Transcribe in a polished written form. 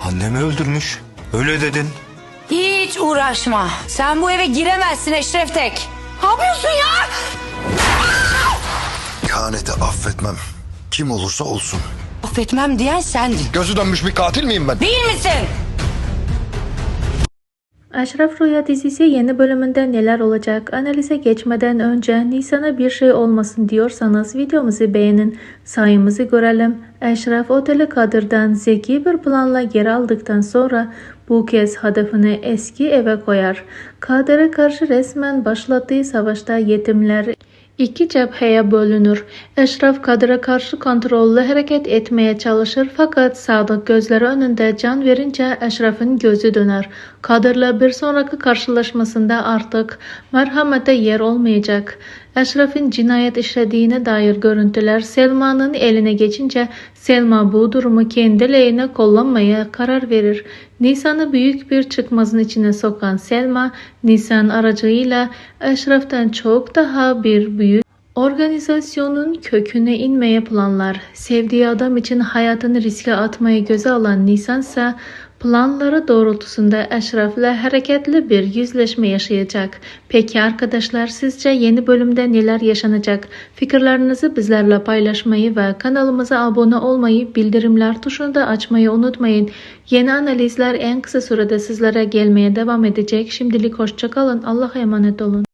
Annemi öldürmüş. Öyle dedin. Hiç uğraşma. Sen bu eve giremezsin Eşref Tek. Ne yapıyorsun ya? İhaneti affetmem. Kim olursa olsun. Affetmem diyen sendin. Gözü dönmüş bir katil miyim ben? Değil misin? Eşref Rüya dizisi yeni bölümünde neler olacak? Analize geçmeden önce Nisan'a bir şey olmasın diyorsanız videomuzu beğenin. Sayımızı görelim. Eşref Oteli Kadir'den zeki bir planla geri aldıktan sonra bu kez hedefini eski eve koyar. Kadir'e karşı resmen başlattığı savaşta yetimler İki cepheye bölünür. Eşref Kadir'e karşı kontrollü hareket etmeye çalışır fakat Sadık gözleri önünde can verince Eşref'in gözü döner. Kadir'le bir sonraki karşılaşmasında artık merhamete yer olmayacak. Eşref'in cinayet işlediğine dair görüntüler Selma'nın eline geçince Selma bu durumu kendi lehine kullanmaya karar verir. Nisan'ı büyük bir çıkmazın içine sokan Selma, Nisan aracıyla Eşref'ten çok daha bir büyük organizasyonun köküne inmeye planlar. Sevdiği adam için hayatını riske atmayı göze alan Nisan ise planları doğrultusunda Eşref'le hareketli bir yüzleşme yaşayacak. Peki arkadaşlar, sizce yeni bölümde neler yaşanacak? Fikirlerinizi bizlerle paylaşmayı ve kanalımıza abone olmayı, bildirimler tuşunu da açmayı unutmayın. Yeni analizler en kısa sürede sizlere gelmeye devam edecek. Şimdilik hoşça kalın. Allah'a emanet olun.